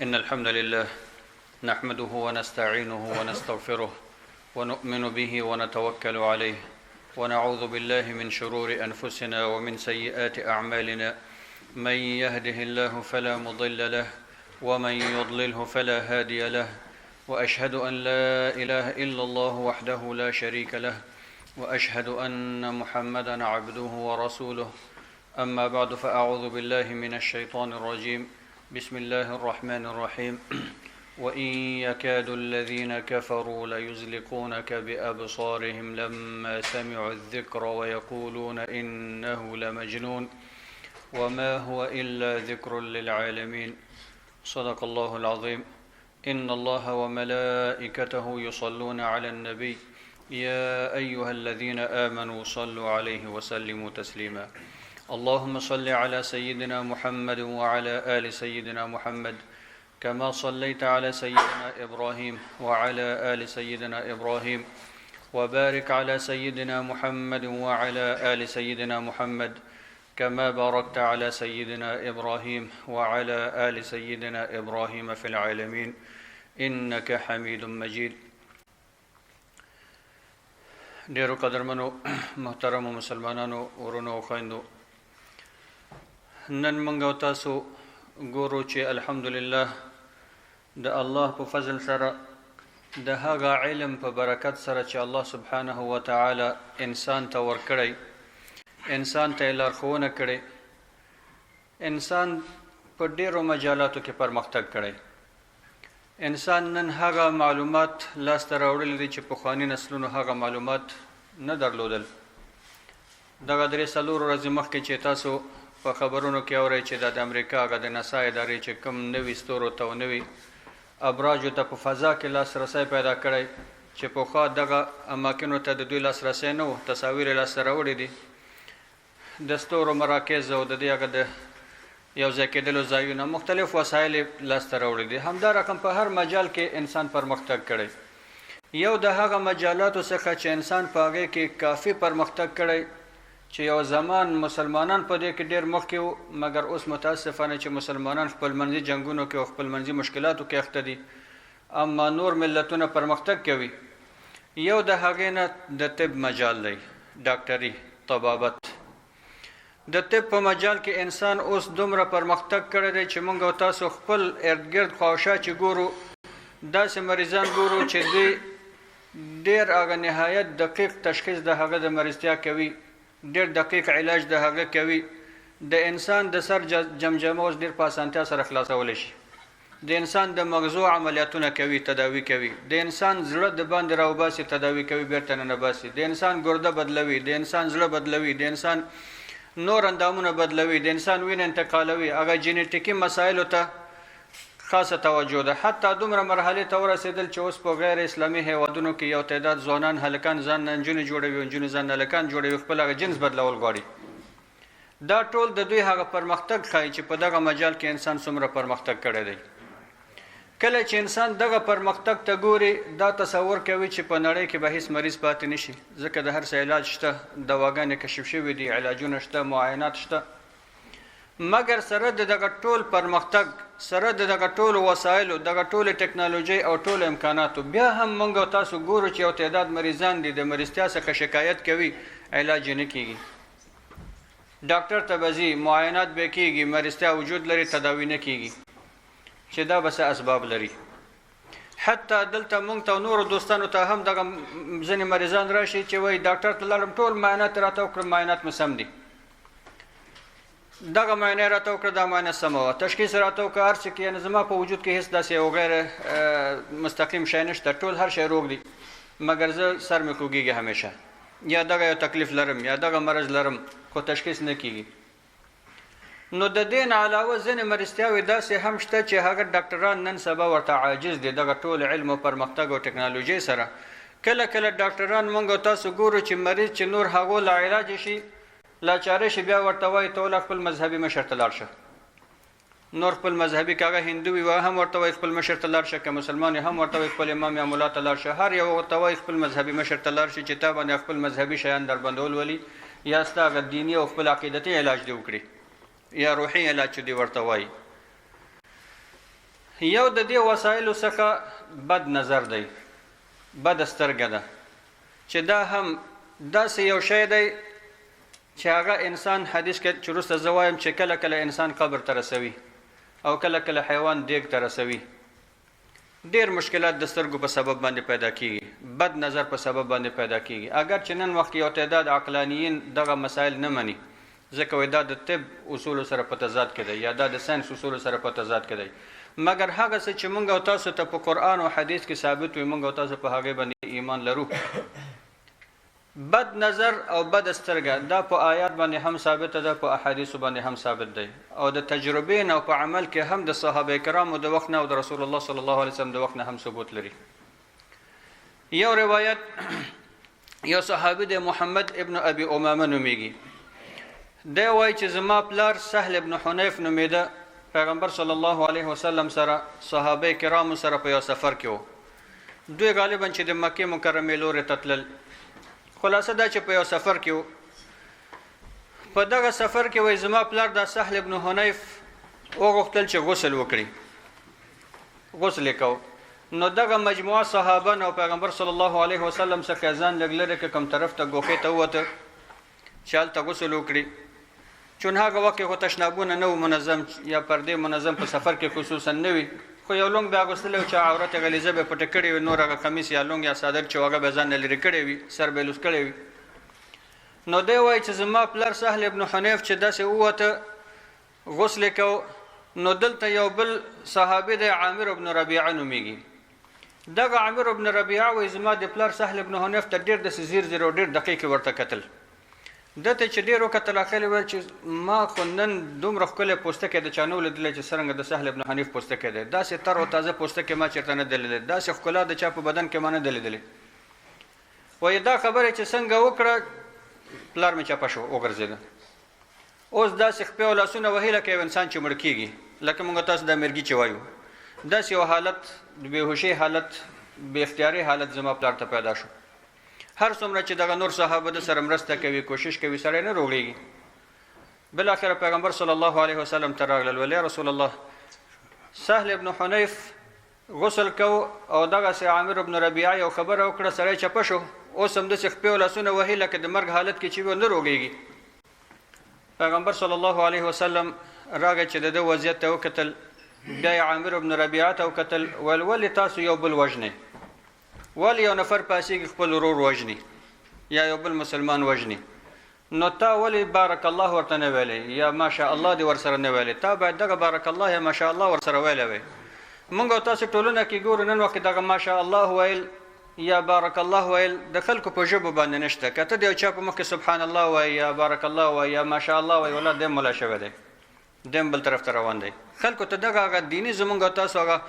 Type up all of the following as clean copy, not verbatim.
إن الحمد لله نحمده ونستعينه ونستغفره ونؤمن به ونتوكل عليه ونعوذ بالله من شرور أنفسنا ومن سيئات أعمالنا من يهده الله فلا مضل له ومن يضلله فلا هادي له وأشهد أن لا إله إلا الله وحده لا شريك له وأشهد أن محمدا عبده ورسوله أما بعد فأعوذ بالله من الشيطان الرجيم بسم الله الرحمن الرحيم وإن يكاد الذين كفروا ليزلقونك بأبصارهم لما سمعوا الذكر ويقولون إنه لمجنون وما هو إلا ذكر للعالمين صدق الله العظيم إن الله وملائكته يصلون على النبي يا أيها الذين آمنوا صلوا عليه وسلموا تسليما اللهم صل على سيدنا محمد وعلى آل سيدنا محمد كما صليت على سيدنا إبراهيم وعلى آل سيدنا إبراهيم وبارك على سيدنا محمد وعلى آل سيدنا محمد كما باركت على سيدنا إبراهيم وعلى آل سيدنا إبراهيم في العالمين إنك حميد مجيد. ډیرو قدرمنو محترمو مسلمانانو ورونو او خویندو، نن موږ او تاسو ګورو چې الحمدلله د الله په فضل سره د هغه علم په برکت سره چې الله سبحانه و تعالی انسان ته ورکړی، انسان ته لارښوونه کړې، انسان په ډیرو مجالاتو کې پرمختګ کړی. انسان نن هغه معلومات لاسته راوړلی دي چې پخواني نسلونو هغه معلومات نه درلودل. دغه درې څلورو ورځې مخکې چې تاسو په خبرونو کې اورئ چې د امریکا هغه د ناسا ادارې چې کوم نوي ستورو ته او نوي ابراجو ته په فضا کې لاسرسی پیدا کړی چې پخوا دغه اماکنو ته د دوی لاسرسی نه و، تصاویر یې لاسته راوړي دي، د ستورو مراکز او د دې هغه د یو ځای کېدلو ځایونه مختلف وسایل یې لاسته راوړي دي. همدا رقم په هر مجال کې انسان پرمختګ کړی. یو د هغه مجالاتو څخه چې انسان په هغې کې کافي پرمختګ کړی چې یو زمان مسلمانان په دې کې ډېر مخکې وو، مګر اوس متاسفانه چې مسلمانان خپلمنځي جنګونو کې او خپلمنځي مشکلاتو کې اخته دي، اما نور ملتونه پرمختګ کوي. یو د هغې نه د طب مجال دی، ډاکټري، طبابت. د طب په مجال کې انسان اوس دومره پرمختګ کړی دی چې موږ او تاسو خپل ارد ګرد خواوشا چې ګورو، داسې مریضان ګورو چې دوی ډېر هغه نهایت دقیق تشخیص د هغه د مریضتیا کوي، ډېر دقیق علاج د هغه کوي. د انسان د سر جمجمه اوس ډېر په اسانتیا سره خلاصولی شي. د انسان د مغزو عملیاتونه کوي، تداوي کوي. د انسان زړه د باندې راوباسي، تداوي کوي، بیرته ننباسي. د انسان ګرده بدلوي، د انسان زړه بدلوي، د انسان نور اندامونه بدلوي، د انسان وینه انتقالوي. هغه جینیټیکي مسایلو ته خاصه توجه ده. حتی دومره مرحلې ته ورسېدل چې اوس په غیر اسلامي هیوادونو کې یو تعداد ځوانان هلکان ځان نه نجونې جوړوي، نجونې ځان نه هلکان جوړوي، خپل هغه جنس بدلول غواړي. دا ټول د دوی هغه پرمختګ ښایي چې په دغه مجال کې انسان څومره پرمختګ کړی دی. کله چې انسان دغه پرمختګ ته ګوري، دا تصور کوي چې په نړۍ کې به هیڅ مریض پاتې نشي، ځکه د هر څه علاج شته، دواګانې کشف شوي دي، علاجونه شته، معاینات شته. مګر سره د دغه ټول پرمختګ، سره د دغه ټولو وسایلو، دغه ټولې ټکنالوژۍ او ټولو امکاناتو، بیا هم موږ او تاسو ګورو چې یو تعداد مریضان دي د مریضتیا څخه شکایت کوي، علاج یې نه کېږي. ډاکټر ته به ځي، معاینات به کېږي، مریضتیا وجود لري، تداوي نه کېږي، چې دا به څه اسباب لري. حتی دلته موږ ته نورو دوستانو ته هم دغه ځینې مریضان راشي چې وایي ډاکټر ته لاړم، ټول معاینات یې راته وکړل، معاینات مې سم دي، دغه معاینه یې راته وکړه، دا معاینه سمه وه، تشخیص یې راته وکړه، هر څه کې یعنې زما په وجود کې هېڅ داسې یو غیر مستقیم شی نشته، ټول هر شی روغ دی، مګر زه سر مې خوږېږي همیشه، یا دغه یو تکلیف لرم، یا دغه مرض لرم، خو تشخیص نه کېږي. نو د دې نه علاوه ځینې مریضتیاوې داسې هم شته چې هغه ډاکټران نن سبا ورته عاجز دي. دغه ټول علم او پرمختګ او ټکنالوژۍ سره کله کله ډاکټران موږ او تاسو ګورو چې مریض چې نور هغو لا علاج شي، لاچارې شي، بیا ورته وایي ته وله خپل مذهبي مشر ته لاړ شه. نور خپل مذهبي که هغه هندو وي هم ورته وایي خپل مشر ته لاړ شه، که مسلمان هم ورته وایي خپل امام یا ملا ته لاړ شه. هر یو ورته وایي خپل مذهبي مشر ته لاړ شي چې تا باندې خپل مذهبي شیان در باندې ولولي، یا ستا هغه دیني او خپل عقیدتي علاج دې وکړي، یا روحي علاج چې دې ورته وایي. یو د دې وسایلو څخه بد نظر دی، بد سترګه ده، چې دا هم داسې یو شی دی چې هغه انسان حدیث کې چې وروسته زه وایم چې کله کله انسان قبر ته رسوي او کله کله حیوان دیګ ته رسوي. ډېر مشکلات د سترګو په سبب باندې پیدا کیږي، بد نظر په سبب باندې پیدا کیږي. اگر چې نن وخت یو تعداد عقلانیین دغه مسایل نه مني، ځکه وایي دا د طب اصولو سره په تضاد کې دی یا دا د ساینس اصولو سره په تضاد کې دی. مګر هغه څه چې موږ او تاسو ته په قرآن او حدیث کې ثابت وي، موږ او تاسو په هغې باندې ایمان لرو. بد نظر او بد سترګه دا په آیات باندې هم ثابت ده، په احادیثو باندې هم ثابت دی، او د تجربې نه او په عمل کې هم د صحابه کرامو د وخت نه او د رسول الله صلی الله علیه وسلم د وخت نه هم ثبوت لري. یو روایت یو صحابي د محمد ابن ابي امامه نومیږي، دی وایي چې زما پلار سهل ابن حنیف نومیده، پیغمبر صلی الله علیه وسلم سره صحابه کرامو سره په یو سفر کې وو. دوی غالبا چې د مکې مکرمې لورې ته تلل. خلاصه دا چې په یو سفر کې وو. په دغه سفر کې وایي زما پلار دا سهل ابن حنیف وغوښتل چې غسل وکړي، غسل یې کو. نو دغه مجموعه صحابه او پیغمبر صلی الله علیه وسلم څخه ځان لږ لرې کوم طرف ته ګوښې ته ووته چې هلته غسل وکړي. چون هغه وخت خو تشنابونه نه و منظم یا پردې منظم په سفر کې خصوصا نه وي، خو یو لونګ به اغوستلی و چې عورت یې غلیظه به پټه کړې وي، نور هغه کمیس یا لونګ یا صادر چې هغه به ځان نه لرې کړی وي، سر به یې لوس کړی وي. نو دی وایي چې زما پلار سهل ابن حنیف چې داسې ووته غسل یې کو. نو دلته یو بل صحابي دی عامر ابن ربیعه نومیږي. دغه عامر ابن ربیعه وایي زما د پلار سهل ابن حنیف ته ډېر داسې ځیر ځیر او ډېر دقیق ورته کتل. دته چې ډېر وکتل اخر ویل چې ما خو نن دومره ښکلی پوستکی د چا نه و لیدلی چې څرنګه د سهل ابن حنیف پوستکی دی، داسې تر او تازه پوستکی ما چېرته نه دی لیدلی، داسې ښکلا د چا په بدن کې ما نه دی لیدلی. وایي دا خبره چې څنګه وکړه پلار مې چپه شو وګرځېده. اوس داسې خپې او لاسونه وهي لکه یو انسان چې مړ کېږي، لکه موږ تاسو د مرګي چې وایو. داسې یو حالت د بېهوشۍ حالت، بې اختیاري حالت زما پلار ته پیدا شو. هر څومره چې دغه نور صحابه د سره مرسته کوي، کوشش کوي، سړی نه روغېږي. بالاخره پیغمبر صلی الله علیه وسلم ته راغلل، ویل یا رسول الله سهل ابن حنیف غسل کو او دغسې عامر ابن ربیعه یو خبره وکړه، سړی چپه شو، اوس هم داسې خپې او لاسونه وهي لکه د مرګ حالت کې چې وي، نه روغېږي. پیغمبر صلی الله علیه وسلم راغی چې د ده وضعیت ته وکتل، بیا یې عامر ابن ربیعه ته وکتل، ویل ولې تاسو یو بل وژنئ؟ ولې یو نفر پاسېږي خپل ورور وژني یا یو بل مسلمان وژني؟ نو تا ولې بارک الله ورته نه ویلی یا ماشاء الله دې ورسره نه ویلی؟ تا باید دغه بارک الله یا ماشاء الله ورسره ویلی وی. موږ او تاسو ټولنه کې ګورو نن وخت دغه ماشاء الله ویل یا بارک الله ویل د خلکو په ژبو باندې نشته. که ته د یو چا په مخ کې سبحان الله وایي یا بارک الله وایي یا ماشاء الله وایي، والله دی ملا شوی دی، دیم بل طرف ته روان دی. خلکو ته دغه هغه دیني زمونږ او تاسو هغه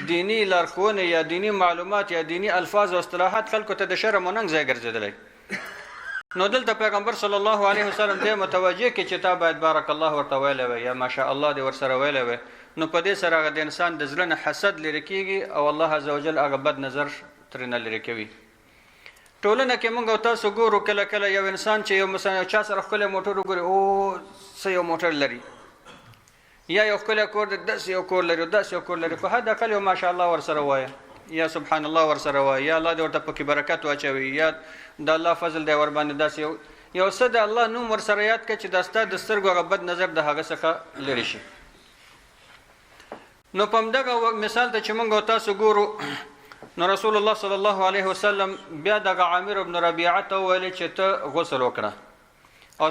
دیني لارښوونې یا دیني معلومات یا دیني الفاظ او اصطلاحات خلکو ته د شرم و ننګ ځای ګرځېدلی. نو دلته پیغمبر صلی الله علیه وسلم دې متوجه کړي چې تا باید بارک الله ورته ویلی وی یا ماشاء الله دې ورسره ویلی وی. نو په دې سره هغه د انسان د زړه نه حسد لرې کېږي او الله عز وجل هغه بد نظر ترېنه لرې کوي. ټولنه کې موږ او تاسو ګورو کله کله یو انسان چې یو مثلا چا سره ښکلی موټر وګوري، او څه یو موټر لري، یا یو ښکلی کور دی، داسې یو کور لري، داسې یو کور لري، خو حد اقل یو ماشاء الله ورسره وایه یا سبحان الله ورسره وایه یا الله دې ورته پکې برکت واچوي یا د الله فضل دی ورباندې داسې یو څه د الله نوم ورسره یاد کړه چې دا ستا د سترګو هغه بد نظر د هغه څخه لرې شي. نو په همدغه مثال ته چې موږ او تاسو ګورو، نو رسول الله صلی الله علیه وسلم بیا دغه عامر ابن ربیعه ته وویل چې ته غسل وکړه، او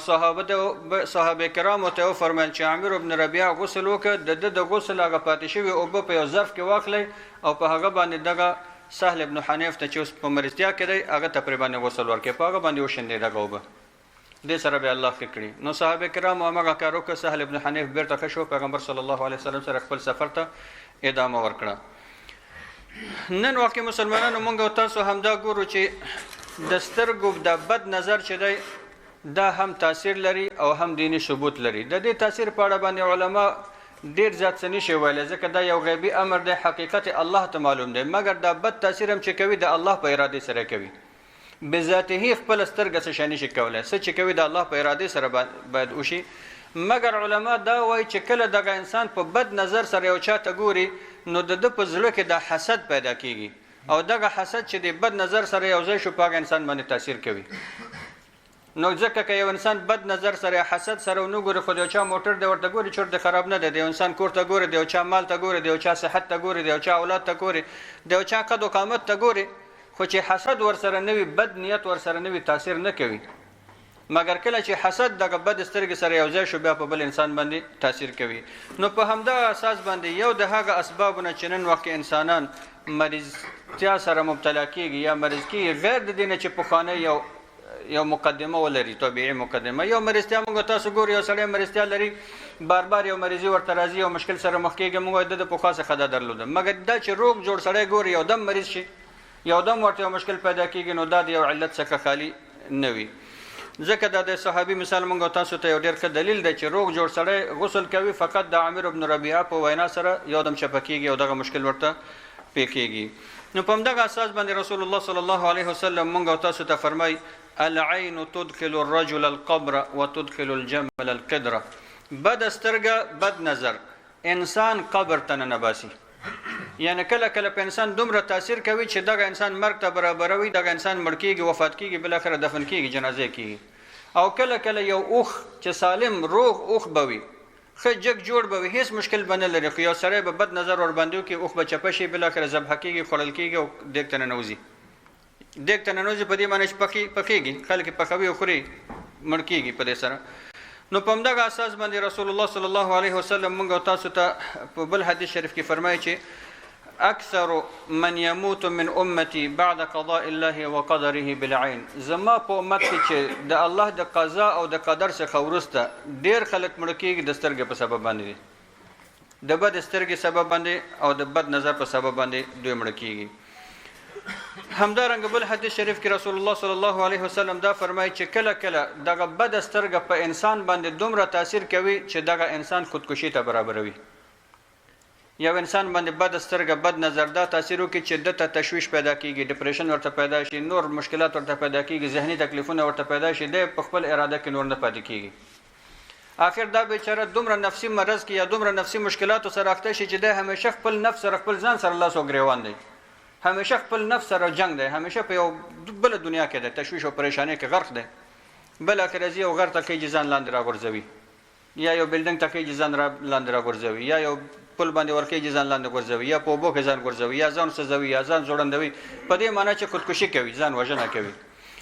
صحابه کرامو ته وفرمیل چې عامر ابن ربیعه غسل وکړه، د ده د غسل هغه پاتې شوي اوبه په یو ظرف کې واخلئ او په هغه باندې دغه سهل ابن حنیف ته چې اوس په مرستیا کې دی هغه ته پرې باندې غسل ورکړئ، په هغه باندې وشیندئ دغه اوبه، دې سره به الله ښه کړي. نو صحابه کرامو همغه کار وکړه، سهل ابن حنیف بیرته ښه شو، پیغمبر صلی الله علیه وسلم سره خپل سفر ته ادامه ورکړه. نن واقع مسلمانانو موږ او تاسو همدا ګورو چې د سترګو د بد نظر چې دی دا هم تاثیر لري او هم دینی ثبوت لري. د دې تاثیر په اړه باندې علما ډېر زیات څه نشي ویلی، ځکه دا یو غیبي امر دی، حقیقت الله ته معلوم دی، مګر دا بد تاثیر هم چې کوي د الله په ارادې سره کوي. بذاته خپل سترګه څه شی نشي کولی، څه چې کوي د الله په ارادې سره باید وشي. مګر علما دا وایي چې کله دغه انسان په بد نظر سره یو چا ته ګوري نو د ده په زړه کې د حسد پیدا کیږي او دغه حسد چې د بد نظر سره یو ځای شو په هغه انسان باندې تاثیر کوي. نو ځکه که یو انسان بد نظر سره حسد سره ونه ګوري خو د یو چا موټر دی ورته ګوري چورت خراب نه دی، د یو انسان کور ته ګوري، د یو چا مال ته ګوري، د یو چا صحت ته ګوري، د یو چا اولاد ته ګوري، د یو چا قد و قامت ته ګوري، خو چې حسد ورسره نه وي، بد نیت ورسره نه وي، تاثیر نه کوي. مګر کله چې حسد دغه بد سترګې سره یو ځای شو بیا په بل انسان باندې تاثیر کوي. نو په همدغه اساس باندې یو د هغه اسبابونه چې نن وخت انسانان مریضتیا سره مبتلا کیږي یا مریض کیږي غیر د دې نه چې پخوانی یو مقدمه ولري، طبیعي مقدمه. یو مریضتیا موږ تاسو ګورو یو سړی مریضتیا لري، بار بار یو مریضي ورته راځي، یو مشکل سره مخ کېږي، موږ د پخوا څخه دا درلوده. مګر دا چې روغ جوړ سړی ګوري یو دم مریض شي، یو دم ورته یو مشکل پیدا کیږي، نو دا د یو علت څخه خالی نه وي. ځکه دا د صحابي مثال موږ تاسو ته یو ډېر ښه دلیل دی چې روغ جوړ سړی غسل کوي فقط د عامر بن ربیعه په وینا سره یو دم چپه کېږي او دغه مشکل ورته پې کېږي. نو په همدغه اساس باندې رسول الله صلی الله علیه وسلم موږ تاسو ته فرمایي العین تدخل الرجل القبر وتدخل الجمل القدره. بد سترګه، بد نظر انسان قبر ته ننباسي. یعنی کله کله په انسان دومره تاثیر کوي چې دغه انسان مرګ ته برابروي، دغه انسان مړ کېږي، وفات کېږي، بالاخره دفن کېږي، جنازه کېږي. او کله کله یو اوښ چې سالم روغ اوښ به وي، ښه جګ جوړ به وي، هېڅ مشکل به نه لري، خو یو سړی به بد نظر ورباندې وکړي، اوښ به چپه شي، بالاخره ذبحه کېږي، خوړل کېږي او دیګ ته ننوځي. دیګ ته ننوځي په دې معنی چې پخېږي، خلک یې پخوي او خوري، مړ کېږي په دې سره. نو په همدغه اساس باندې رسول الله صلی الله علیه وسلم موږ تاسو ته په بل حدیث شریف کې فرمایي چې اکثر من يموت من امتي بعد قضاء الله وقدره بالعين. زما په امت کې چې د الله د قضا او د قدر څخه وروسته ډېر خلک مړ کېږي د سترګې په سبب باندې، د بد سترګې سبب باندې او د بد نظر په سبب باندې دوی مړ کېږي. همدارنګه بل حدیث شریف کې رسول الله صلی الله علیه وسلم دا فرمایي چې کله کله دغه بد سترګه په انسان باندې دومره تاثیر کوي چې دغه انسان خودکشي ته برابروي. یو انسان باندې بد سترګه، بد نظر دا تاثیر وکړي چې دته تشویش پیدا کیږي، ډیپریشن ورته پیدا شي، نور مشکلات ورته پیدا کیږي، ذهني تکلیفونه ورته پیدا شي، د په خپل اراده کې نور نه پاتې کیږي. آخر دا بیچاره دومره نفسي مرض کې یا دومره نفسي مشکلاتو سره اخته شي چې د همیشه خپل نفس سره خپل ځان سره لاس او ګریوان دی، همیشه خپل نفس سره جنگ دی، همیشه په یو بل دنیا کې دی، تشویش او پریشانی کې غرق دی. بل اخر ځي او غر ته کې ځان لاندې راغورځوي، یا یو بلډینګ ته کې ځان لاندې راغورځوي، یا یو پل باندې ورکې ځان لاندې غورځوي، یا په اوبو کې ځان غورځوي، یا ځان سوځوي، یا ځان زوړندوي، په دې معنی چې خودکشي کوي، ځان وژنه کوي.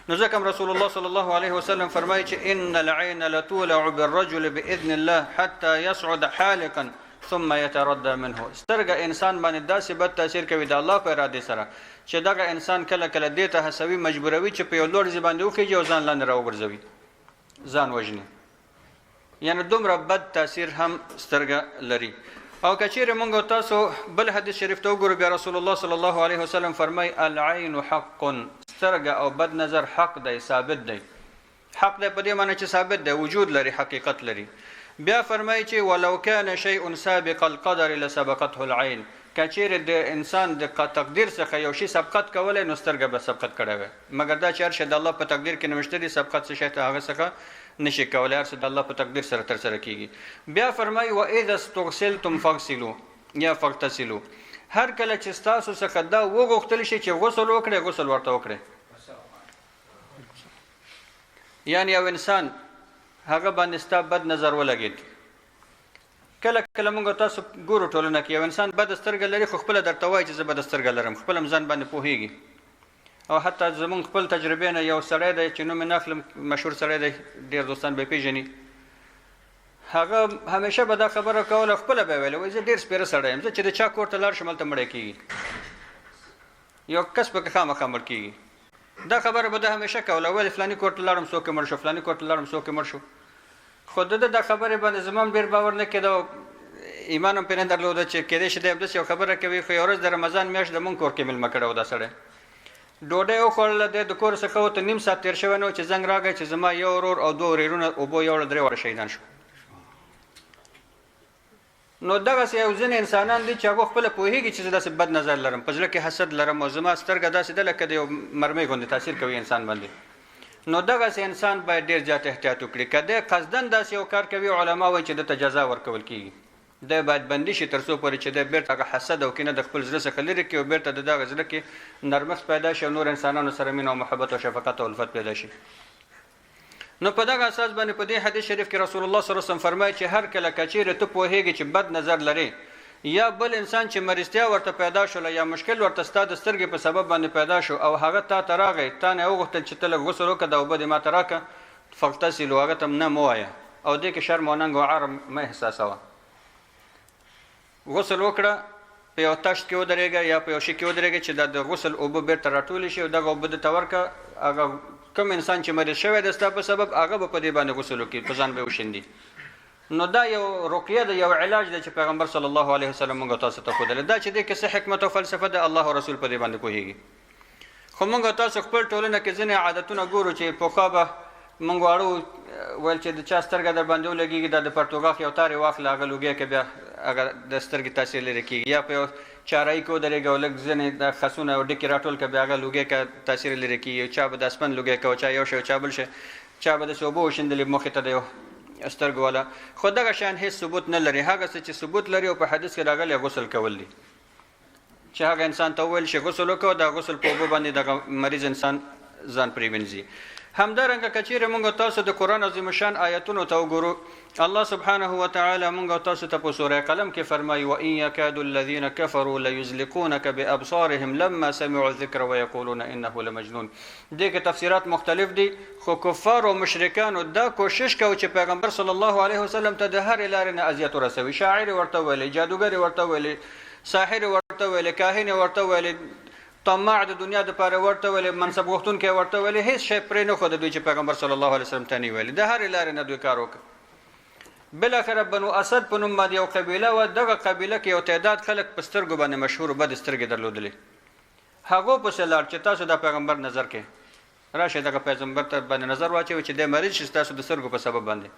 نو ځکه رسول الله صلی الله علیه وسلم فرمایي چې ان العين لتولع بالرجل باذن الله حتى يصعد حالقا ثم يتردى منه. سترګه انسان باندې داسې بد تاثیر کوي د الله په اراده سره چې دغه انسان کله کله دې ته هڅوي، مجبوروي چې په یو لوړ ځای باندې وخېږي او ځان لاندې راوغورځوي، ځان وژني. یعنی دومره بد تاثیر هم سترګه لري. او کچیر مونږ تاسو بل حدیث شریف ته وګورو، بیا رسول الله صلی الله علیه وسلم فرمای العین حق. سترګه او بد نظر حق دی، ثابت دی. حق دی په دې معنی چې ثابت دی، وجود لري، حقیقت لري. بیا فرمای چې ولو کان شیء سابق القدر لسبقته العین. کچیر د انسان د تقدیر څخه یو شی سبقت کولای نو سترګه به سبقت کړي وي، مګر دا چې هر شی د الله په تقدیر کې نوشته دي، سبقت څه شی ته هغه څخه نشي کولای، هر څه د الله په تقدیر سره تر سره کیږي. بیا فرمای و اذا استغسلتم فاغسلوا یا فاغتسلوا. هر کله چې تاسو څخه دا وغوښتل شي چې غسل وکړي، غسل ورته وکړي. یعنی یو انسان هغه باندې ستا بد نظر ولګید، کله کله موږ تاسو ګورو ټولنه کې یو انسان بد سترګه لري، خو خپل درته وایي چې زه بد سترګه لرم، خپل ځان باندې پوهیږي. او حتی زمونږ خپل تجربه نه یو سړی دی چې نوم یې ناخلم، مشهور سړی دی، ډېر دوستان به پیژني، هغه همیشه به دا خبره کوله، خپله به ویله، وایي زه ډېر سپېره سړی یم، زه چې د چا کور ته لاړ شم هلته مړی کېږي، یو کس پکې خامخا مړ کېږي. دا خبره به ده همیشه کوله، ویل فلاني کور ته لاړم څوک یې مړ شو، فلاني کور ته لاړم څوک یې مړ شو. خو د ده دا خبرې باندې زما هم ډېر باور نه کېده، ایمان هم پرې نه درلوده چې کېدای شي دی همداسې یو خبره کوي. خو یو ورځ د رمضان میاشت د مونږ کور کې مېلمه کړی و دا سړی، ډوډۍ وخوړله، دی د کور څخه وته، نیم ساعت تېر شوی نه و چې زنګ راغی چې زما یو ورور او دوه ورېرونه اوبو یوړه، درې واړه شهیدان شو. نو دغسې یو ځینې انسانان دي چې هغه خپله پوهېږي چې زه داسې بد نظر لرم، په زړه کې حسد لرم او زما سترګه داسې ده لکه د یو مرمۍ غوندې تاثیر کوي انسان باندې. نو دغسې انسان باید ډېر زیات احتیاط وکړي. که دی قصدن داسې یو کار کوي، علما وایي چې دته جزا ورکول کېږي. دی باید بندي شي تر څو پورې چې دی بیرته هغه حسد او کینه د خپل زړه څخه لرې کړي او بیرته د دغه زړه کې نرمښت پیدا شي او نور انسانانو سره مینه او محبت او شفقت او الفت پیدا شي. نو په دغه اساس باندې په دې حدیث شریف کې رسول الله صلی الله علیه وسلم فرمایي چې هر کله که چیرې ته پوهېږي چې بد نظر لرې یا بل انسان چې مریضتیا ورته پیدا شوله یا مشکل ورته ستا د سترګې په سبب باندې پیدا شو او هغه تا ته راغی، تا نه یې وغوښتل چې ته لږ غسل وکړه دا اوبه دې ما ته راکړه، فاغتسلوا، هغه ته نه مه وایه او دې کې شرم او ننګ او عار مه احساسوه. غسل وکړه، په یو تشت کې ودرېږه یا په یو شي کې ودرېږه چې دا د غسل اوبه بیرته راټولې شي او دغه اوبه درته ورکړه. هغه کوم انسان چې مریض شوی دی ستا په سبب هغه به په دې باندې غسل وکړي، په ځان به یې وشیندي. نو دا یو رقیه ده، یو علاج دی چې پیغمبر صلی الله علیه وسلم موږ تاسو ته ښودلی. دا چې دی که څه حکمت او فلسفه ده، الله او رسول په دې باندې پوهېږي. خو موږ تاسو خپل ټولنه کې ځینې عادتونه ګورو چې پخوا به موږ واړه ویل چې د چا سترګه در باندې ولګېږي دا د پرتوګاښ یو تار یې واخله هغه لوګی کې بیا هغه د سترګې تاثیر لرې کېږي، یا په یو چارایي کې ودرېږه او لږ ځینې د خسونه او ډکې راټول کړه بیا هغه لوګی کې تاثیر لرې کېږي. چا به د اسپن لوګی کوه، چا یو شی چا بل شی، چا به داسې اوبه وشیندلې مخې ته د یو سترګو والا. خو دغه شیان هېڅ ثبوت نه لري. هغه څه چې ثبوت لري او په حدیث کې راغلی غسل کول دي، چې هغه انسان ته وویل شي غسل وکړه، دا غسل په اوبو باندې دغه مریض انسان ځان پرې وینځي. همدارنګه که چیرې موږ تاسو د قرآن عظیم شان آیتونو ته وګورو، الله سبحانه وتعالی موږ تاسو ته په سوره قلم کې فرمایي وَإِن يَكَادُ الَّذِينَ كَفَرُوا لَيُزْلِقُونَكَ بِأَبْصَارِهِمْ لَمَّا سَمِعُوا الذِّكْرَ وَيَقُولُونَ إِنَّهُ لَمَجْنُونَ. دې کې تفسیرات مختلف دي، خو کفار او مشرکانو دا کوشش کوي چې پیغمبر صلی الله علیه وسلم ته د هرې لارې نه اذیت ورسوي. شاعر ورته ویلي، جادوګر ورته ویلي، ساحر ورته ویلي، کاهن ورته ویلي، طماع د دنیا دپاره ورته ویلي، منصب غوښتونکی ورته ویلي، هېڅ شی پرې نه ښوده دوی چې پیغمبر صلی الله علیه وسلم ته نه ویلي. د هرې لارې نه دوی کار وکړ. بالاخره بنو اسد په نوم باندې یو قبیله وه. دغه قبیله کې یو تعداد خلک په سترګو باندې مشهور بد سترګې درلودلې. هغو پسې لاړ چې تاسو د پیغمبر نظر کې راشئ، دغه پیغمبر ته باندې نظر واچوئ چې دی مریض شي ستاسو د سترګو په سبب باندې.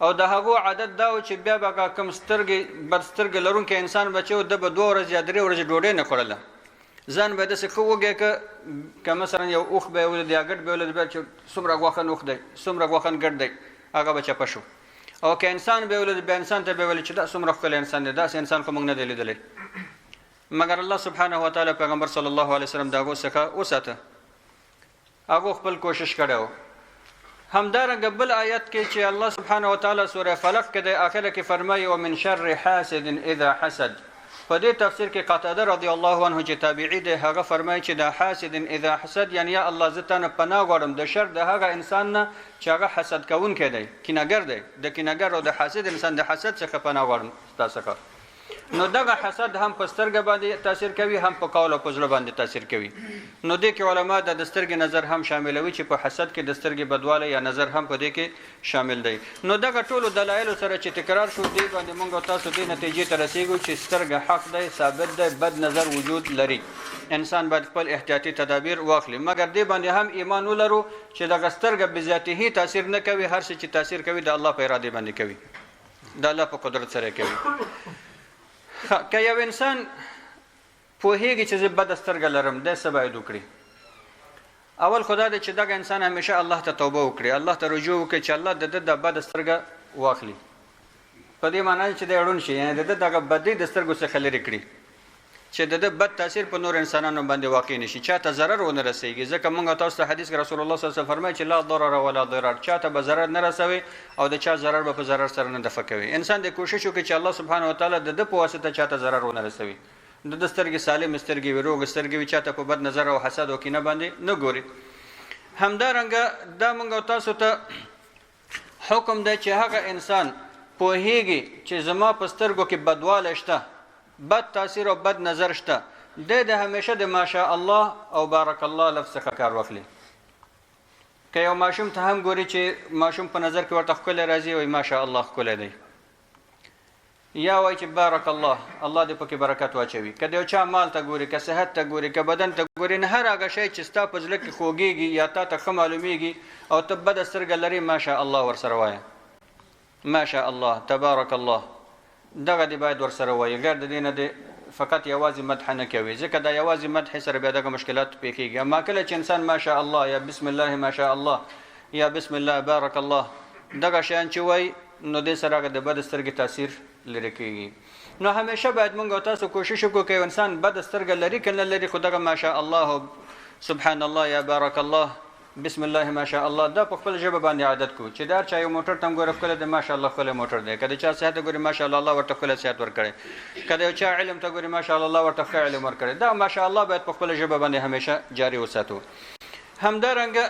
او د هغو عادت دا و چې بیا به کوم سترګې بد سترګې لرونکی انسان به چې و ده به 2 ورځې یا 3 ورځې ډوډۍ نه خوړله. ځان به یې داسې ښه وږی که مثلا یو اوښ به یې ولید یا ګډ به یې ولید بیا چې څومره غوښن اوښ دی، څومره غوښن ګډ دی، هغه به چپه شو. او که انسان به یې ولید بیا انسان ته به یې ویل چې دا څومره ښکلی انسان دی، داسې انسان خو موږ نه دی لیدلی. مګر الله سبحانه وتعالی پیغمبر صلی الله علیه وسلم د هغو څخه وساته، هغو خپل کوشش کړی و. همدارنګه بل آیت کې چې الله سبحانه وتعالی سوره فلق کې د آخره کې فرمایي ومن شر حاسد اذا حسد. په دې تفسیر کې قتاده رضی الله عنه چې تابعی دی، هغه فرمایي چې د حاسد اذا حسد یعنی یا الله زه تا نه پناه غواړم د شر د هغه انسان نه چې هغه حسد کوونکی دی، کینهګر دی. د کینهګر او د حاسد انسان د حسد څخه پناه غواړم ستا څخه. نو دغه حسد هم په سترګه باندې تاثیر کوي، هم په قول او په زړه باندې تاثیر کوي. نو دې کې علما د سترګې نظر هم شاملوي چې په حسد کې د سترګې بدوالی یا نظر هم په دې کې شامل دی. نو دغه ټولو دلایلو سره چې تکرار شو، دې باندې موږ تاسو دې نتیجې ته رسېږو چې سترګه حق دی، ثابت دی، بد نظر وجود لري. انسان باید خپل احتیاطي تدابیر واخلي، مګر دې باندې هم ایمان ولرو چې دغه سترګه بذاتې تاثیر نه کوي. هر څه چې تاثیر کوي د الله په ارادې باندې کوي، د الله په قدرت سره کوي. که یو انسان پوهېږي چې زه بده سترګه لرم، دی څه باید وکړي؟ اول خو دا دی چې دغه انسان همیشه الله ته توبه وکړي، الله ته رجوع وکړي چې الله د ده د بده سترګه واخلي. په دې معنا چې دی ړوند شي، یعنې د ده دغه بدۍ د سترګو څخه لرې کړي چې د ده بد تاثیر په نور انسانانو باندې واقع نه شي، چاته ضرر ونه رسېږي. ځکه موږ تاسو ته حدیث کې رسول الله صلی الله علیه وسلم فرمایي چې لا ضرر ولا ضرر، چاته به ضرر نه رسوي او د چا ضرر به په ضرر سره نه دفع کوي. انسان دې کوشش وکړي چې الله سبحانه وتعالی د ده په واسطه چاته ضرر ونه رسوي، د ده سترګې سالم سترګې وي، روغ سترګې وي، چاته په بد نظر او حسد او کینه باندې نه ګوري. همدارنګه دا موږ تاسو ته حکم دی چې هغه انسان پوهېږي چې زما په سترګو کې بدوالی شته، بد تاثیر او بد نظر شته، دی د همیشه د ماشاء الله او بارک الله لفظ څخه کار واخلي. که یو ماشوم ته هم ګوري چې ماشوم په نظر کې ورته ښکلی راځي، وایي ماشاء الله ښکلی دی، یا وایي چې بارک الله، الله دې پکې برکت واچوي. که د یو چا مال ته ګوري، که صحت ته ګوري، که بدن ته ګوري، نه هر هغه شی چې ستا په زړه کې خوږېږي یا تا ته ښه معلومیږي او ته بده سترګه لرې، ماشاء الله ورسره وایه، ماشاء الله، تبارک الله، دغه دې باید ورسره وایي. غیر د دې نه دې فقط یوازې مدح نه کوي، ځکه دا یوازې مدح سره بیا دغه مشکلات پیښ کېږي. اما کله چې انسان ماشاء الله یا بسم الله ماشاء الله یا بسم الله بارک الله دغه شیان چې وایي نو دې سره د بد سترګې تاثیر لرې کېږي. نو همیشه باید موږ او تاسو کوشش وکړو که انسان بد سترګه لري که نه لري، خو دغه ماشاء الله سبحان الله یا بارک الله بسم الله ماشاء الله دا په خپل ژبه باندې عادت کو چې دا چا یو موټر تم ګوره خپل د ماشاء الله خپل موټر دی، کله چا صحت ګوره ماشاء الله ورته خپل صحت ورکړي، کله یو چا علم ته ګوره ماشاء الله ورته خپل علم ورکړي. دا ماشاء الله باید په خپل ژبه باندې همیشه جاری وساتو. همدارنګه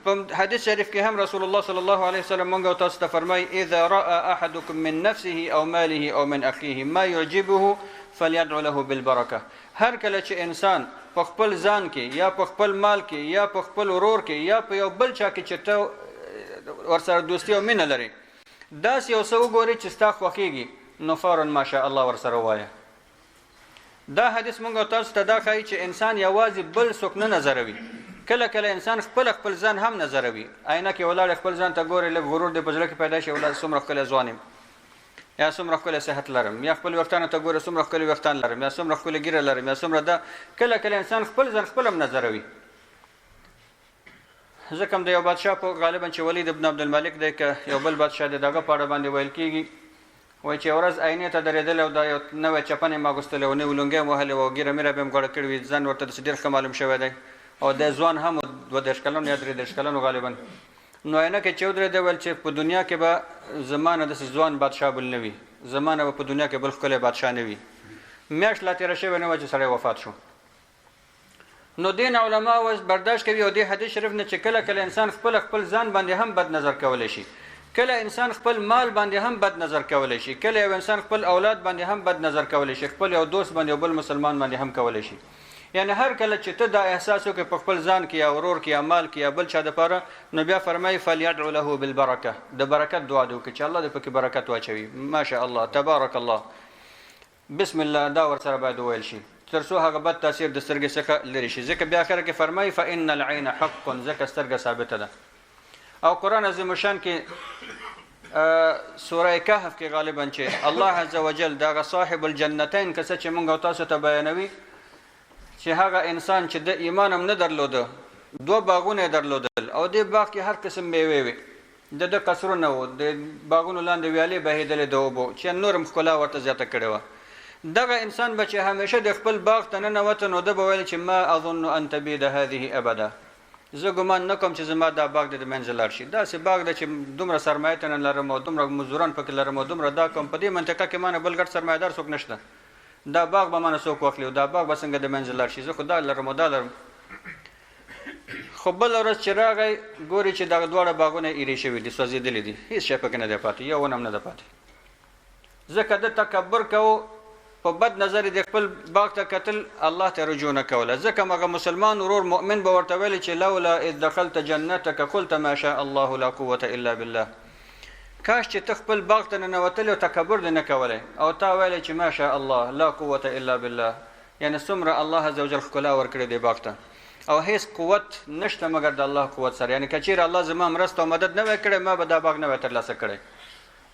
په حدیث شریف کې هم رسول الله صلی الله علیه وسلم موږ تاسو ته فرمایي اذا راى احدكم من نفسه او ماله او من اخيه ما يعجبه فليدعو له بالبركه. هر کله چې انسان په خپل ځان کې یا په خپل مال کې یا په خپل ورور کې یا په یو بل چا کې چې ته ورسره دوستي او مینه لري داسې یو څه وګوري چې ستا خوښېږي نو فورا ماشاء الله ورسره ووایه. دا حدیث موږ تاسو ته دا ښایي چې انسان یوازې بل څوک نه نظروي، کله کله انسان خپل ځان هم نظروي. آینه کې ولاړ خپل ځان ته ګوري، لږ غرور دې په زړه کې پیدا شي ولې څومره ښکلی ځوان یم یا څومره ښکلی صحت لرم، یا خپل ویښتانو ته ګوره څومره ښکلي ویښتان لرم، یا څومره ښکلې ږیره لرم، یا څومره دا. کله کله انسان خپل ځان خپل هم نظروي. ځکه هم د یو بادشاه په غالبا چې ولید ابن عبدالملک دی که یو بل بادشاه دی دغه په اړه باندې ویل کېږي وایي چې یو ورځ آینې ته درېدلی او دا یو نوی چپن یې اغوستلی او نوي لونګۍ یې وهلې او ږیره میره به یې غوړه کړې وي، ځان ورته داسې ډېر ښه معلوم شوی دی او دی ځوان هم 22 کلن یا 23 کلن غالبا. نو آینه کې چې ودرېدی ویل چې په دنیا کې به زما نه داسې ځوان بادشاه بل نه وي، زما نه به په دنیا کې بل ښکلی بادشاه نه وي. میاشت لا تېره شوې نه وه چې سړی وفات شو. نو دین علما اوس برداشت کوي او دې حدیث شریف نه چې کله کله انسان خپل ځان باندې هم بد نظر کولی شي، کله انسان خپل مال باندې هم بد نظر کولی شي، کله یو انسان خپل اولاد باندې هم بد نظر کولی شي، خپل یو دوست باندې او بل مسلمان باندې هم کولی شي. یعنی هر کله چې ته دا احساس وکړې په خپل ځان کې یا ورور کې یا مال کې یا بل چا دپاره نو بیا فرمایي فلیدعو له بالبرکه، د برکت دعا دې وکړي چې الله دې پکې برکت واچوي. ماشاء الله تبارک الله بسم الله دا ورسره باید وویل شي تر څو هغه بد تاثیر د سترګې څخه لرې شي. ځکه بیا اخره کې فرمایي فان العین حق، ځکه سترګه ثابته ده. او قرآن عظیم الشان کې سوره کهف کې غالبا چې الله عز وجل دغه صاحب الجنتین کسه چې موږ او تاسو ته بیانوي چې هغه انسان چې د ایمان هم نه درلوده، 2 باغونه یې درلودل او دې باغ کې هر قسم میوې وې، د ده قصرونه وو، د باغونو لاندې ویالې بهېدلې د اوبو چې نور هم ښکلا ورته زیاته کړې وه. دغه انسان به چې همیشه د خپل باغ ته ننوته نو ده به ویل چې ما اظن ان تبید هذه ابدا، زه ګمان نه کوم چې زما دا باغ د منځه لاړ شي. داسې باغ ده چې دومره سرمایه ته نه لرم او دومره مزدوران پکې لرم او دومره دا کوم، په دې منطقه کې ما نه بل ګډ سرمایهدار څوک نشته، دا باغ به ما نه څوک واخلي او دا باغ به څنګه د منځه لاړ شي، زه خو دا لرم او دا لرم. خو بله ورځ چې راغی ګوري چې دغه دواړه باغونه ایرې شوي دي، سوځېدلي دي، هېڅ شی پکې نه دی پاتې، یو ونه هم نه ده پاتې. ځکه ده تکبر کوو، په بد نظر د خپل باغ ته کتل، الله ته رجوع نه کوله. ځکه هغه مسلمان ورور مؤمن به ورته ویلي چې لولا اذ دخلت جنتک قلت ما شاء الله لا قوة الا بالله، کاش چې ته خپل باغ ته ننوتلی او تکبر دې نه کولی او تا ویلی چې ما شاء الله لا قوة الا بالله، یعنی څومره الله عز وجل ښکلا ورکړې دې باغ ته او هیڅ قوت نشته مګر د الله قوت سره. یعنی که چیرې الله زما مرسته او مدد نه وی کړی ما به دا باغ نه وی ترلاسه کړی،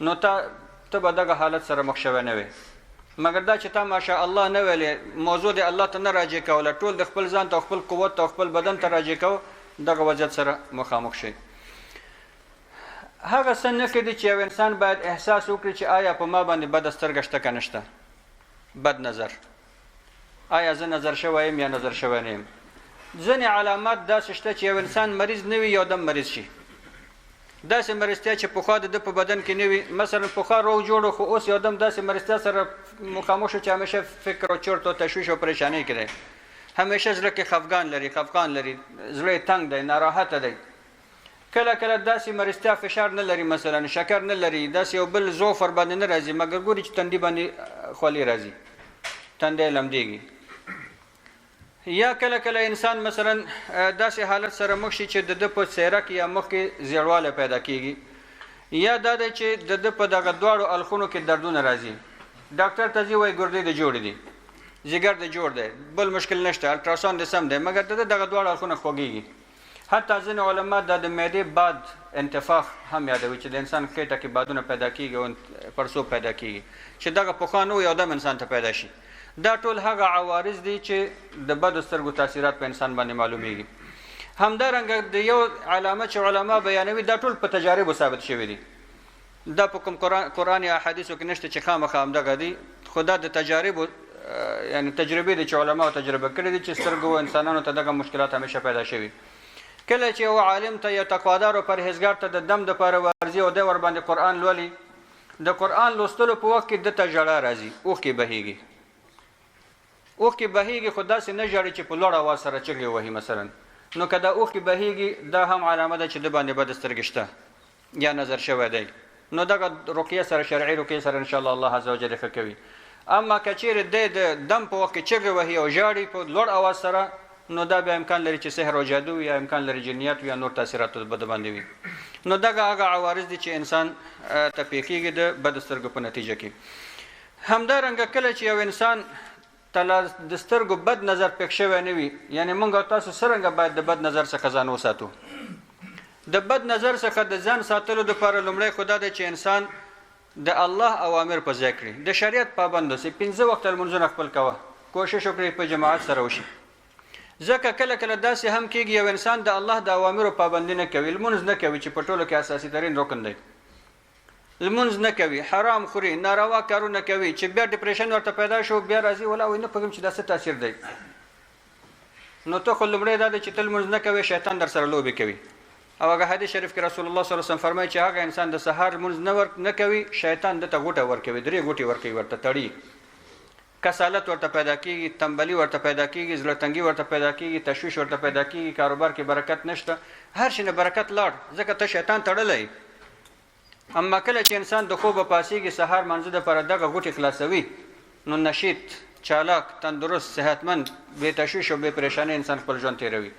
نو ته به دغه حالت سره مخ شوی نه وی. مګر دا چې تا ماشاء الله نه ویلې، موضوع د الله ته نه راجع کوله، ټول د خپل ځان ته خپل قوت او خپل بدن ته راجع کو، دغه وضعیت سره مخامخ شي. هغه څه نه کېدي چې یو انسان باید احساس وکړي چې آیا په ما باندې بده سترګه شته که نشته، بد نظر، آیا زه نظر شوی یم یا نظر شوی نه یم. ځینې علامات داسې شته چې یو انسان مریض نه وي یو دم مریض شي، داسې مریضتیا چې پخوا د ده په بدن کې نه وي. مثلا پخوا روغ جوړ خو اوس یو دم داسې مریضتیا سره مخامخ شو چې همیشه فکر او چرت او تشویش او پریشانۍ کې دی، همیشه زړه کې خفګان لري، زړه یې تنګ دی، ناراحته دی. کله کله داسې مریضتیا فشار نه لري، مثلا شکر نه لري، داسې یو بل ضعف ورباندې نه راځي، مګر ګوري چې تندي باندې خولې راځي، تندی لمدېږي. یا کله کله انسان مثلا داسې حالت سره مخ شي چې د ده په څېره کې یا مخ کې زیړوالی پیدا کېږي، یا دا دی چې د ده په دغه دواړو الخونو کې دردونه راځي. ډاکټر ته ځي وایي ګردې د جوړې دي، ځیګر د جوړ دی، بل مشکل نشته، الټراساونډ د سم دی، مګر د ده دغه دواړه الخونه خوږېږي. حتی ځینې علما دا د معدې باد انتفاخ هم یادوي چې د انسان خېټه کې بادونه پیدا کېږي او پړسوب پیدا کېږي، چې دغه پخوا نه و یو دم انسان ته پیدا شي. دا ټول هغه عوارض دي چې د بدو سترګو تاثیرات په انسان باندې معلومیږي. همدارنګه د یو علامه چې علما بیانوي دا ټول په تجارب ثابت شوی دي. دا په کوم قرآن یا احادیثو کې نشته چې خامخا همدغه دي، خو دا د تجارب یعنی تجربې دي چې علما تجربه کړې دي چې سترګو انسانانو ته دغه مشکلات همیشه پیدا شوي. کله چې یو عالم ته یا تقوادار او پرهیزګار ته د دم دپاره ورځي او دی ورباندې قرآن لولي، د قرآن لوستلو په وخت کې دته ژړا راځي، اوښکې بهیږي. اوښکې بهیږي خو داسې نه ژاړي چې په لوړ اواز سره چغې وهي مثلا. نو که دا اوښکې بهیږي دا هم علامه ده چې د باندې بد سترګې شته یا نظر شوی دی. نو دغه رقیه سره شرعي رقیه سره انشاءالله الله عز وجل ښه کوي. اما که چیرې دی د دم په وخت کې چغې وهي او ژاړي په لوړ اواز سره، نو دا بیا امکان لري چې سحر او جادو یا امکان لري جنیات یا نور تاثیرات د بد باندې وي. نو دغه هغه عوارض دي چې انسان ته پیښیږي د بد سترګو په نتیجه کې. همدارنګه کله چې یو انسان د سترګو بد نظر پېښ شوی نه وي، یعنی موږ او تاسو څرنګه باید د بد نظر څخه ځان وساتو. د بد نظر څخه د ځان ساتلو دپاره لومړی خو دا دی چې انسان د الله اوامر په ځای کړي، د شریعت پابند اوسي، 5 وخته لمونځونه خپل کوه، کوشش وکړئ په جماعت سره وشي. ځکه کله کله داسې هم کېږي یو انسان د الله د اوامرو پابندي نه کوي، لمونځ نه کوي چې په ټولو کې اساسي ترین رکن دی، لمونځ نه کوي، حرام خوري، ناروا کارونه کوي، چې بیا ډپریشن ورته پیدا شو، بیا راځي ولا وای نه پوهېږم چې دا څه تاثیر دی. نو ته خو لومړی دا دی چې ته لمونځ نه کوې، شیطان در سره لوبې کوي. او هغه حدیث شریف کې رسول الله صلی الله علیه وسلم فرمایي چې هغه انسان د سهار لمونځ نه کوي، شیطان دته غوټه ورکوي، 3 غوټې ورکوي ورته، تړي، کسالت ورته پیدا کیږي، تنبلی ورته پیدا کیږي، زړه تنګي ورته پیدا کیږي، تشویش ورته پیدا کیږي، کاروبار کې برکت نشته، هر شي نه برکت لاړ، ځکه ته شیطان تړلی. اما کله چې انسان د خوبه پاسېږي، سهار منځه دپاره دغه غوټې خلاصوي، نو نشیط، چالاک، تندرست، صحتمند، بې تشویش او بې پریشانۍ انسان خپل ژوند تېروي.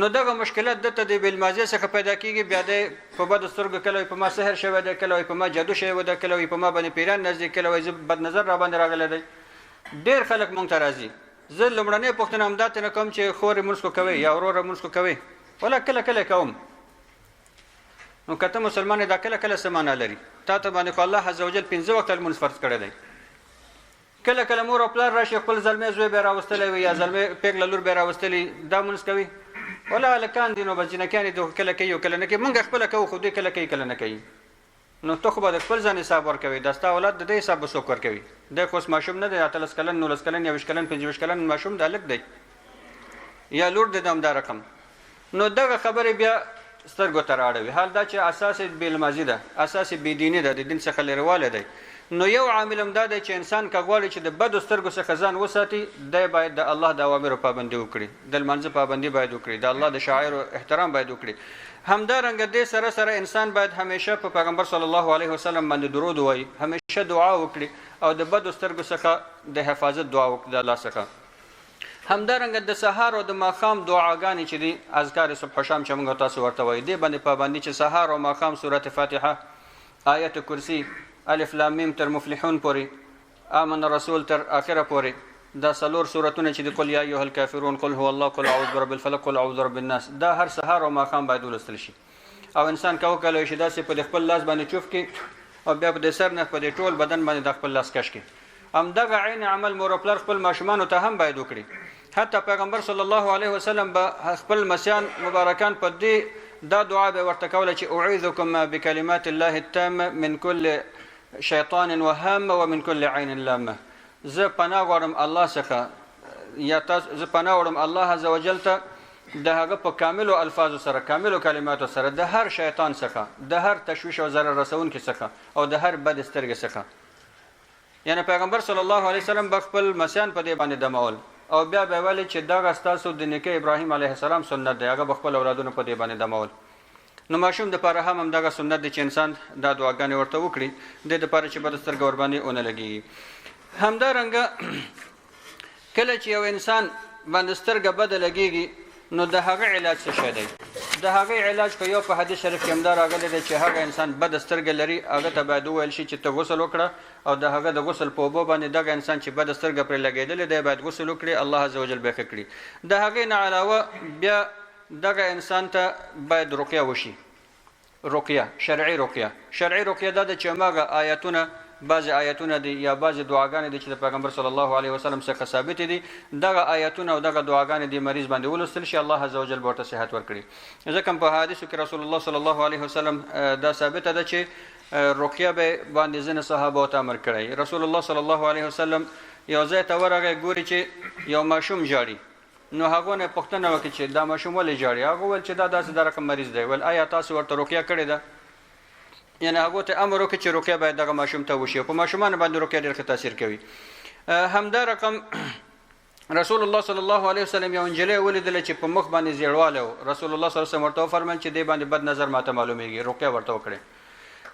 نو دغه مشکلات دته د بالماضي څخه پیدا کیږي، بیا د په بدو سترګو کله وایي په ما سحر شوی دی، کله وایي په ما جادو شوی دی، کله وایي په ما باندې پیران نزدیک، کله وایي زه بد نظر را باندې راغلی دی. ډېر خلک مونږ ته راځي. زه لومړنۍ پوښتنه همدا ترېنه کوم چې خورې مونځ خو کوئ یا وروره مونځ خو کوئ؟ ولا کله کله کوم. نو که ته مسلمان یې دا کله کله څه معنا لري؟ تا ته باندې خو الله عز وجل 5 وخته لمونځ فرض کړی دی. کله کله مور او پلار راشي خپل زلمی زوی به یې راوستلی وي یا زلمی پیغله لور به یې راوستلي، دا مونځ کوي؟ ولا هلکان دي نو بس جنکیان دي کله کوي او کله نه کوي، مونږ خپله کوو خو دوی کله کوي کله نه کوي. نو ته خو به د خپل ځان حساب ورکوي، دا ستا اولاد د دې حساب به څوک ورکوي؟ دی خو اوس ماشوم نه دی، 18 کلن 19 کلن 20 کلن 25 کلن ماشوم دی، هلک دی یا لور دی، د همدا رقم. نو دغه خبرې بیا سترګو ته رااړوي. حال دا چې اساس یې بېلمازي ده، اساس یې بېدیني ده، د دین څخه لرېوالی دی. نو یو عامل هم دا دی چې انسان که غواړي چې د بدو سترګو څخه ځان وساتي، دی باید د الله د اوامرو پابندي وکړي، د لمانځه پابندي باید وکړي، د الله د شاعرو احترام باید وکړي. همدارنګه دې سره سره انسان باید همیشه په پیغمبر صلی الله علیه وسلم باندې درود ووایي، همیشه دعا وکړي او د بدو سترګو څخه د حفاظت دعا وکړي د الله څخه. همدارنګه د سهار او د ماښام دعاګانې چې دي، اذکار صبح او شام چې موږ تاسو ورته وایي، دې باندې پابندي چې سهار او ماښام سورت فاتحه، آیت کرسی، الف لام میم تر مفلحون پورې، آمن رسول تر آخره پورې، دا 4 سورتونه چې د قل یا ایها الکافرون، قل هو الله، قل اعوذ برب الفلق، قل اعوذ برب الناس، دا هر سهار او ماښام باید ولوستل شي. او انسان که وکولی شي داسې په خپل لاس باندې چوف کړي او بیا په دې سر نه په دې ټول بدن باندې د خپل لاس کش کړي. همدغه عین عمل مور او پلار خپل ماشومانو ته هم باید وکړي. حتی پیغمبر صلی الله علیه وسلم به خپل مسیان مبارکان په دې دا دعا به ورته کوله چې اعوذکم بکلمات الله التامه من کل شیطان وهامه ومن کل عین لامه. زه پناه غواړم الله څخه، یا تاسو زه پناه غواړم الله عز وجل ته د هغه په کاملو الفاظو سره، کاملو کلماتو سره، د هر شیطان څخه، د هر تشویش او ضرر رسونکي څخه او د هر بد سترګې څخه. یعنی پیغمبر صلی الله علیه وسلم به خپل مسیان په دې باندې دمول او بیا به ویل چې دغه ستاسو د نیکه ابراهیم علیه السلام سنت دی، هغه به خپل اولادونو په دې باندې دمول. نو ماشوم دپاره هم همدغه سنت دی چې انسان دا دعاګانې ورته وکړي، دې دپاره چې بده سترګه ورباندې ونه لګېږي. همدارنګه کله چې یو انسان باندې سترګه بده لګېږي، نو د هغه علاج څه شی دی؟ د هغه علاج که یو په حدیث شریف کې هم دا راغلی دی چې هغه انسان بده سترګه لري، هغه ته باید وویل شي چې ته غسل وکړه او د هغه د غسل په اوبو باندې دغه انسان چې بده سترګه پرې لګېدلې دی باید غسل وکړي، الله عز وجل به ښه کړي. د هغې نه علاوه بیا دغه انسان ته باید رقیه وشي، رقیه، شرعي رقیه. شرعي رقیه دا ده چې هماغه آیتونه بعضې آیتونه دي یا بعضې دعاګانې دي چې د پیغمبر صلی الله علیه وسلم څخه ثابتې دي، دغه آیتونه او دغه دعاګانې د مریض باندې ولوستل شي، الله عز وجل به ورته صحت ورکړي. ځکه په حدیثو کې رسول الله صلی الله علیه وسلم دا ثابته ده چې رقیه به باندې ځینې صحابو ته امر کړی. رسول الله صلی الله علیه وسلم یو ځای ته ورغی، ګوري چې یو ماشوم ژاړي، نو هغو نه پوښتنه وکړي چې دا ماشوم ولې ژاړي؟ هغه وویل چې دا داسې د رقم مریض دی. ویل آیا تاسو ورته رقیه کړې ده؟ یعنې هغو ته امر وکړي چې رقیه باید دغه ماشوم ته وشي. په ماشومانو باندې رقیه ډېر ښه تاثیر کوي. همدا رقم رسول الله صلی الله علیه وسلم یو نجلۍ ولیدله چې په مخ باندې زیړوالی و. رسول الله صلی الله علیه وسلم ورته وفرمیل چې دې باندې بد نظر ماته معلومیږي، رقیه ورته وکړئ.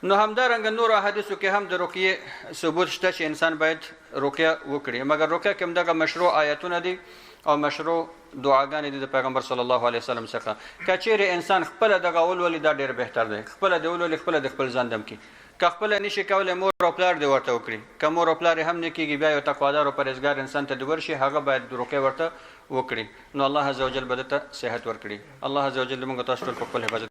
نو همدارنګه نورو احادیثو کې هم د رقیې ثبوت شته چې انسان باید رقیه وکړي، مګر رقیه کې هم دغه مشروع آیتونه دي او مشروع دعاګانې دي د پیغمبر صلی الله علیه وسلم څخه. که چیرې انسان خپله دغه ولولي دا ډېر بهتر دی، خپله دې ولولي، خپله د خپل ځان دم کړي. که خپله نشي کولی مور او پلار دې ورته وکړي. که مور او پلار یې هم نه کېږي، بیا یو تقوادار او پرهیزګار انسان ته دې ورشي، هغه باید رقیه ورته وکړي. نو الله عز وجل به ده ته صحت ورکړي. الله عز وجل موږ تاسو ټول په خپل حفاظت